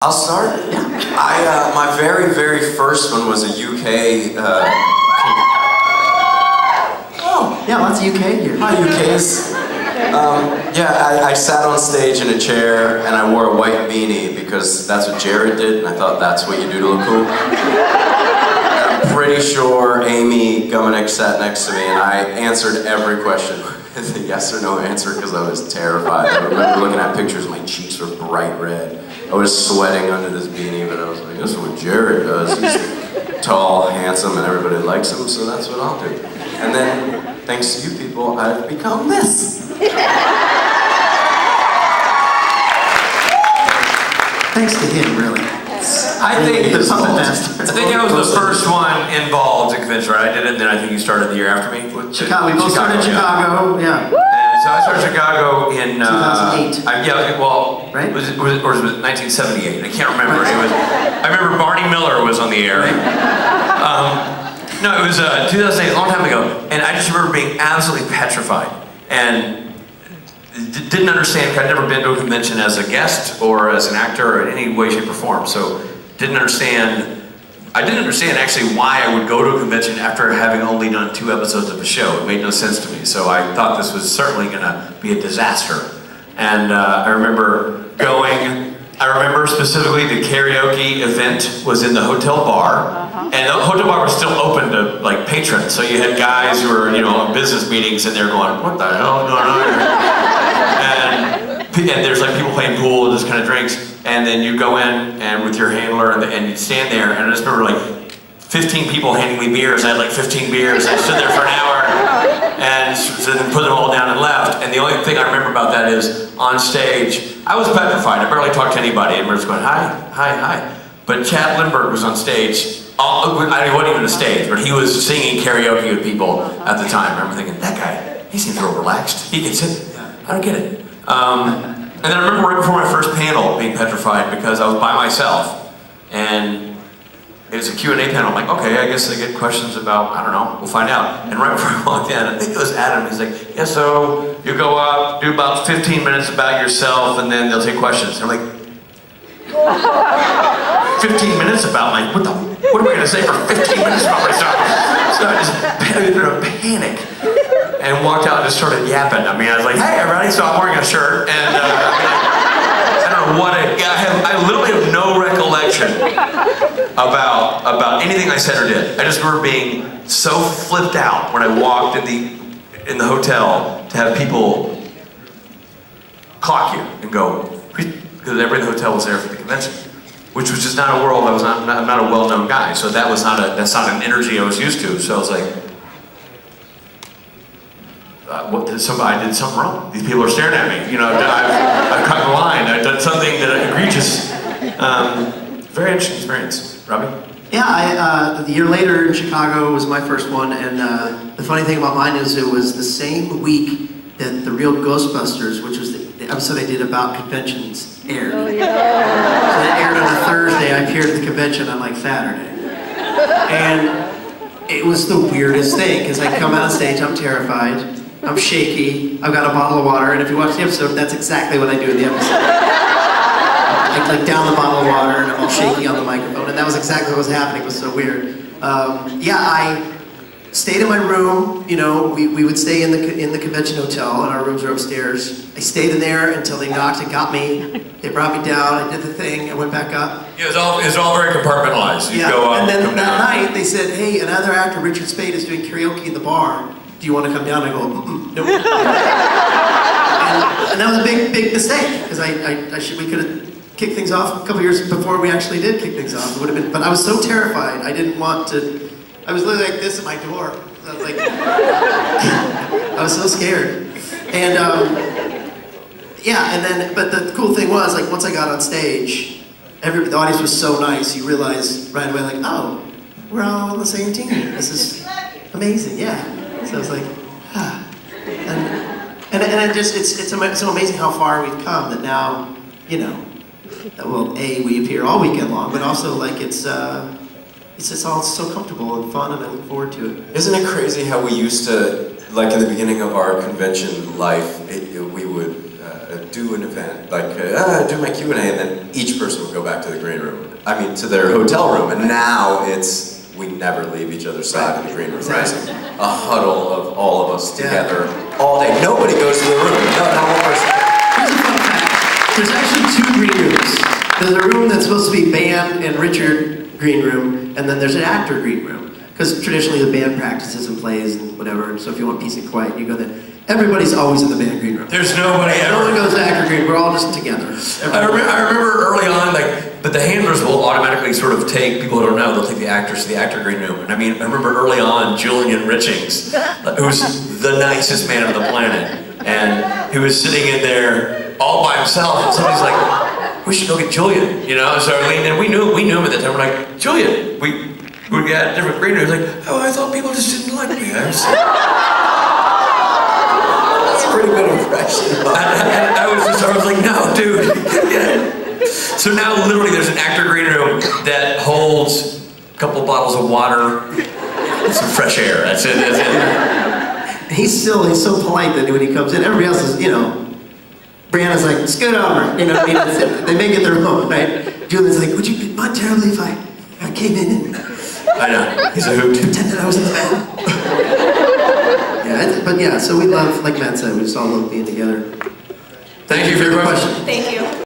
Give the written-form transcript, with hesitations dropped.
I'll start. Yeah. My very first one was a UK. Oh, yeah, lots of UK here. Hi, UKs. I sat on stage in a chair and I wore a white beanie because that's what Jared did, and I thought that's what you do to look cool. I'm pretty sure Amy Gumanek sat next to me, and I answered every question with a yes or no answer because I was terrified. I remember looking at pictures, my cheeks were bright red. I was sweating under this beanie, but I was like, this is what Jared does. He's tall, handsome, and everybody likes him, so that's what I'll do. And then, thanks to you people, I've become this. Thanks to him, really. I think I was the first one involved in convention, right? I did it, and then I think you started the year after me. Chicago. We both started in Chicago, yeah. And so I started Chicago in 2008. Right? Was it 1978? I can't remember. I remember Barney Miller was on the air. No, it was 2008, a long time ago, and I just remember being absolutely petrified and didn't understand. I'd never been to a convention as a guest or as an actor or in any way, shape, or form. So didn't understand. I didn't understand actually why I would go to a convention after having only done 2 episodes of the show. It made no sense to me. So I thought this was certainly going to be a disaster. And I remember going. I remember specifically the karaoke event was in the hotel bar, and the hotel bar was still open to like patrons. So you had guys who were, on business meetings, and they're going, "What the hell is going on here?" And there's like people playing pool and just kind of drinks, and then you go in and with your handler, and you'd stand there, and I just remember like 15 people handing me beers. I had like 15 beers. I stood there for an hour, and so then put them all down and left. And the only thing I remember about that is on stage, I was petrified. I barely talked to anybody, and we're just going, hi, hi, hi. But Chad Lindbergh was on stage. I wasn't even on stage, but he was singing karaoke with people at the time. I remember thinking, that guy, he seems real relaxed. He gets it. I don't get it. And then I remember right before my first panel being petrified because I was by myself, and it was a Q&A panel. I'm like, okay, I guess I get questions about, I don't know, we'll find out. And right before I walked in, I think it was Adam, he's like, yeah, so you go up, do about 15 minutes about yourself, and then they'll take questions. And I'm like, 15 minutes about, like, what am I gonna say for 15 minutes about myself? So I just in a panic and walked out and just started yapping. I mean, I was like, hey everybody, so I'm wearing a shirt, and I don't know what I literally have no recollection about anything I said or did. I just remember being so flipped out when I walked in the hotel to have people clock you and go, because everybody in the hotel was there for the convention, which was just not a world. I'm not a well-known guy, so that's not an energy I was used to. So I was like, I did something wrong. These people are staring at me. I've cut the line. I've done something that egregious. Very interesting experience. Robbie? Yeah, the year later in Chicago was my first one, and the funny thing about mine is it was the same week that the real Ghostbusters, which was the episode I did about conventions, aired. Oh, yeah. So it aired on a Thursday. I appeared at the convention on like Saturday. And it was the weirdest thing, because I come out on stage, I'm terrified, I'm shaky, I've got a bottle of water, and if you watch the episode, that's exactly what I do in the episode. I like down the bottle of water, and I'm all shaky on the microphone, and that was exactly what was happening. It was so weird. I stayed in my room. We would stay in the convention hotel, and our rooms are upstairs. I stayed in there until they knocked and got me. They brought me down. I did the thing. I went back up. Yeah, it was all very compartmentalized. You go up, and then come that down. night they said, "Hey, another actor, Richard Spade, is doing karaoke in the bar. Do you want to come down?" I go, "No." and that was a big mistake because we could have kicked things off a couple years before we actually did kick things off. It would have been, but I was so terrified. I didn't want to. I was literally like this at my door. I was like, I was so scared. And but the cool thing was, like, once I got on stage, the audience was so nice. You realize right away, like, oh, we're all on the same team. This is amazing, yeah. So I was like, and it's so amazing how far we've come that now, we appear all weekend long, but also like it's just all so comfortable and fun, and I look forward to it. Isn't it crazy how we used to, like in the beginning of our convention life, we would do an event, like do my Q&A, and then each person would go back to the green room. I mean, to their hotel room. And now it's, we never leave each other's side in the green room. It's a huddle of all of us together all day. Nobody goes to the room. No, not one person. Here's a fun fact. There's actually 2 green rooms. There's a room that's supposed to be band and Richard green room, and then there's an actor green room. Because traditionally the band practices and plays and whatever, so if you want peace and quiet, you go there. Everybody's always in the band green room. There's nobody ever. No one goes to actor green, we're all just together. I remember early on, like, but the handlers will automatically sort of take, people who don't know, they'll take the actors to the actor green room. And I mean, I remember early on, Julian Richings, who's the nicest man on the planet, and he was sitting in there all by himself, and somebody's like, we should go get Julian, you know? So and we knew him at that time. We're like, Julian, we got different green rooms. Like, oh, I thought people just didn't like me. That's a pretty good impression. I was like, no, dude. So now literally there's an actor green room that holds a couple bottles of water, and some fresh air. That's it. That's it. He's so polite that when he comes in, everybody else is, you know, Brianna's like, scoot over, you know what I mean? They make it their own, right? Julian's like, would you mind terribly if I came in and... I know, he's a hoot. Pretend that I was in the band. But yeah, so we love, like Matt said, we just all love being together. Thank you for your question. Thank you.